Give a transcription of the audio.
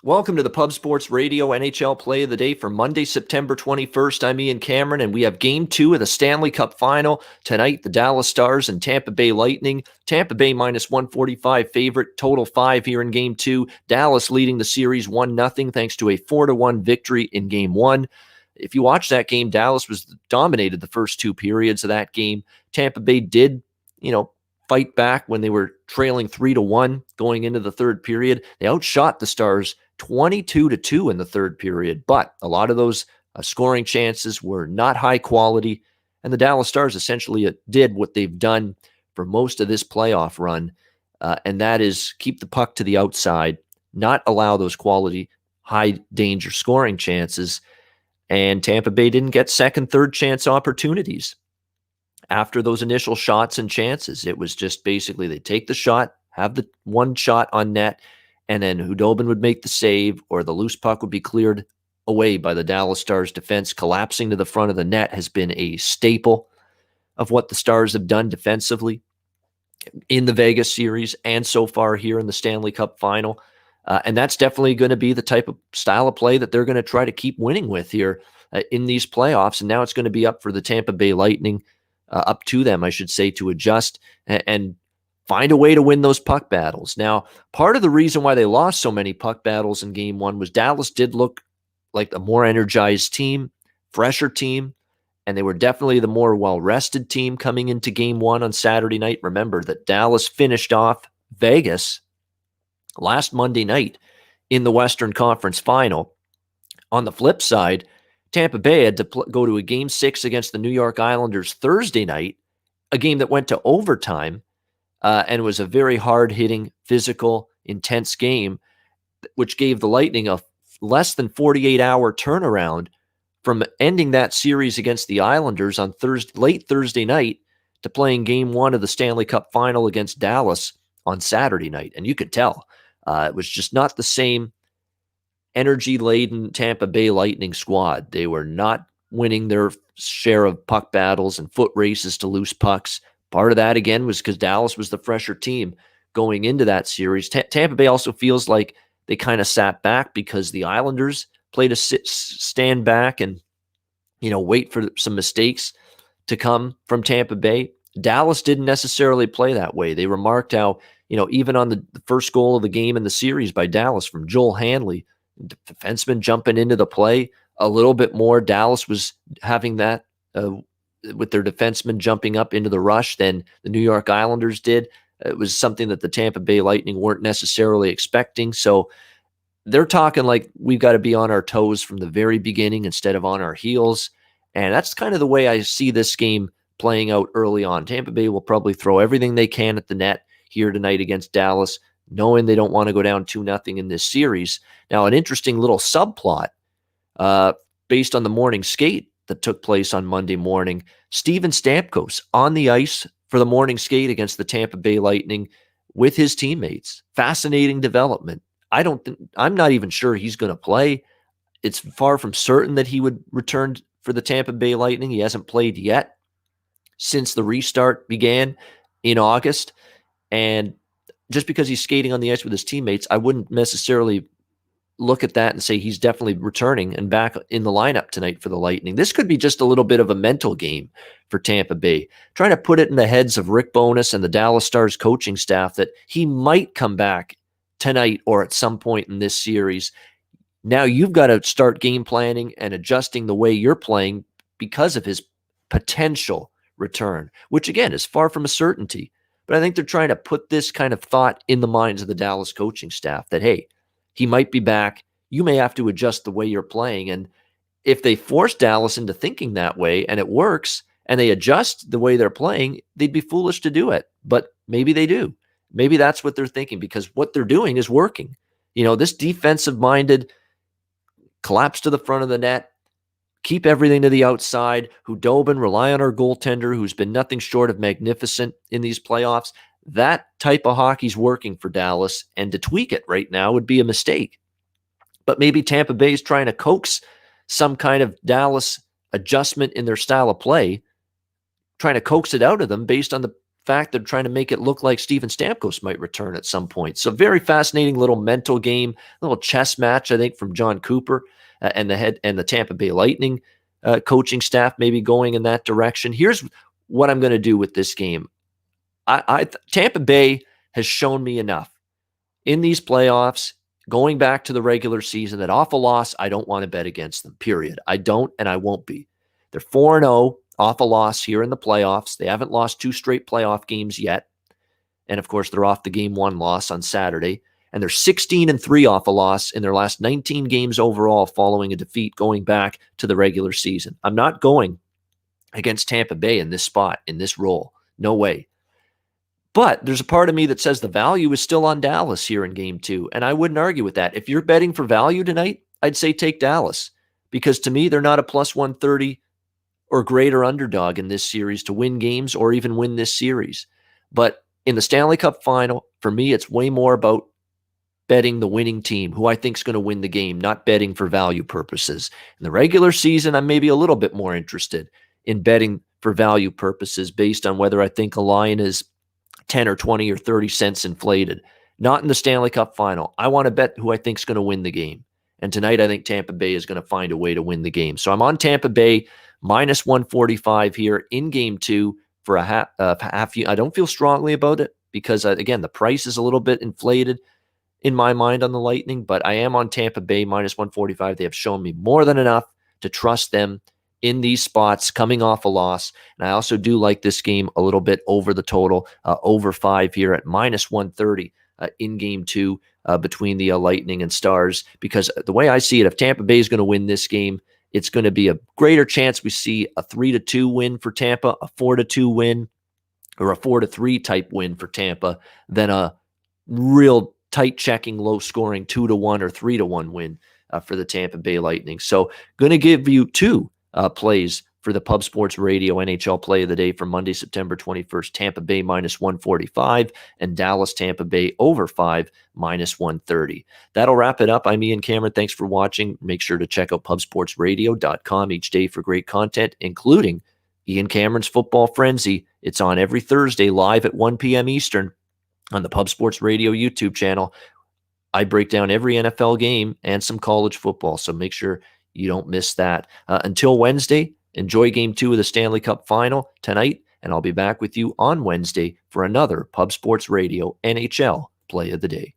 Welcome to the Pub Sports Radio NHL Play of the Day for Monday, September 21st. I'm Ian Cameron, and we have Game 2 of the Stanley Cup Final. Tonight, the Dallas Stars and Tampa Bay Lightning. Tampa Bay minus 145 favorite, total 5 here in Game 2. Dallas leading the series 1-0 thanks to a 4-1 victory in Game 1. If you watch that game, Dallas dominated the first 2 periods of that game. Tampa Bay did, fight back when they were trailing 3-1 going into the third period. They outshot the Stars 22-2 in the third period, but a lot of those scoring chances were not high quality, and the Dallas Stars essentially did what they've done for most of this playoff run, and that is keep the puck to the outside, not allow those quality high-danger scoring chances, and Tampa Bay didn't get second, third chance opportunities after those initial shots and chances. It was just basically they take the shot, have the one shot on net, and then Hudobin would make the save, or the loose puck would be cleared away by the Dallas Stars defense. Collapsing to the front of the net has been a staple of what the Stars have done defensively in the Vegas series and so far here in the Stanley Cup Final. And that's definitely going to be the type of style of play that they're going to try to keep winning with here in these playoffs. And now it's going to be up for the Tampa Bay Lightning, up to them, I should say, to adjust and find a way to win those puck battles. Now, part of the reason why they lost so many puck battles in Game 1 was Dallas did look like a more energized team, fresher team, and they were definitely the more well-rested team coming into Game 1 on Saturday night. Remember that Dallas finished off Vegas last Monday night in the Western Conference Final. On the flip side, Tampa Bay had to go to a Game 6 against the New York Islanders Thursday night, a game that went to overtime, and was a very hard-hitting, physical, intense game, which gave the Lightning a less than 48-hour turnaround from ending that series against the Islanders on late Thursday night to playing Game 1 of the Stanley Cup Final against Dallas on Saturday night. And you could tell it was just not the same energy-laden Tampa Bay Lightning squad. They were not winning their share of puck battles and foot races to loose pucks. Part of that, again, was because Dallas was the fresher team going into that series. Tampa Bay also feels like they kind of sat back because the Islanders played a stand back and, wait for some mistakes to come from Tampa Bay. Dallas didn't necessarily play that way. They remarked how, even on the first goal of the game in the series by Dallas from Joel Hanley, the defenseman jumping into the play a little bit more. Dallas was having that with their defensemen jumping up into the rush than the New York Islanders did. It was something that the Tampa Bay Lightning weren't necessarily expecting. So they're talking like we've got to be on our toes from the very beginning instead of on our heels. And that's kind of the way I see this game playing out early on. Tampa Bay will probably throw everything they can at the net here tonight against Dallas, knowing they don't want to go down 2-0 in this series. Now, an interesting little subplot based on the morning skate that took place on Monday morning. Steven Stamkos on the ice for the morning skate against the Tampa Bay Lightning with his teammates. Fascinating development. I'm not even sure he's going to play. It's far from certain that he would return for the Tampa Bay Lightning. He hasn't played yet since the restart began in August. And just because he's skating on the ice with his teammates, I wouldn't necessarily look at that and say he's definitely returning and back in the lineup tonight for the Lightning. This could be just a little bit of a mental game for Tampa Bay, trying to put it in the heads of Rick Bowness and the Dallas Stars coaching staff that he might come back tonight or at some point in this series. Now you've got to start game planning and adjusting the way you're playing because of his potential return, which again is far from a certainty. But I think they're trying to put this kind of thought in the minds of the Dallas coaching staff that, hey, he might be back. You may have to adjust the way you're playing. And if they force Dallas into thinking that way and it works and they adjust the way they're playing, they'd be foolish to do it. But maybe they do. Maybe that's what they're thinking because what they're doing is working. This defensive-minded collapse to the front of the net, keep everything to the outside, Hudobin, rely on our goaltender who's been nothing short of magnificent in these playoffs. That type of hockey's working for Dallas, and to tweak it right now would be a mistake. But maybe Tampa Bay is trying to coax some kind of Dallas adjustment in their style of play, trying to coax it out of them based on the fact they're trying to make it look like Steven Stamkos might return at some point. So very fascinating little mental game, little chess match, I think, from John Cooper and the Tampa Bay Lightning coaching staff maybe going in that direction. Here's what I'm going to do with this game. Tampa Bay has shown me enough in these playoffs, going back to the regular season, that off a loss, I don't want to bet against them, period. I don't, and I won't be. They're 4-0 off a loss here in the playoffs. They haven't lost 2 straight playoff games yet. And, of course, they're off the Game 1 loss on Saturday. And they're 16-3 off a loss in their last 19 games overall following a defeat going back to the regular season. I'm not going against Tampa Bay in this spot, in this role. No way. But there's a part of me that says the value is still on Dallas here in Game 2, and I wouldn't argue with that. If you're betting for value tonight, I'd say take Dallas, because to me, they're not a plus 130 or greater underdog in this series to win games or even win this series. But in the Stanley Cup final, for me, it's way more about betting the winning team, who I think is going to win the game, not betting for value purposes. In the regular season, I'm maybe a little bit more interested in betting for value purposes based on whether I think a line is 10 or 20 or 30 cents inflated. Not in the Stanley Cup final. I want to bet who I think is going to win the game. And tonight, I think Tampa Bay is going to find a way to win the game. So I'm on Tampa Bay minus 145 here in Game 2 for a half. I don't feel strongly about it because, again, the price is a little bit inflated in my mind on the Lightning, but I am on Tampa Bay minus 145. They have shown me more than enough to trust them in these spots coming off a loss. And I also do like this game a little bit over the total, over 5 here at minus 130 in Game 2 between the Lightning and Stars, because the way I see it, if Tampa Bay is going to win this game, it's going to be a greater chance we see a 3-2 win for Tampa, a 4-2 win, or a 4-3 type win for Tampa than a real tight checking, low scoring 2-1 or 3-1 win for the Tampa Bay Lightning. So going to give you 2 plays for the Pub Sports Radio NHL play of the day for Monday, September 21st, Tampa Bay minus 145 and Dallas Tampa Bay over 5 minus 130. That'll wrap it up. I'm Ian Cameron. Thanks for watching. Make sure to check out pubsportsradio.com each day for great content, including Ian Cameron's Football Frenzy. It's on every Thursday live at 1 p.m. Eastern on the Pub Sports Radio YouTube channel. I break down every NFL game and some college football, so make sure you don't miss that. Until Wednesday, enjoy Game 2 of the Stanley Cup Final tonight, and I'll be back with you on Wednesday for another Pub Sports Radio NHL Play of the Day.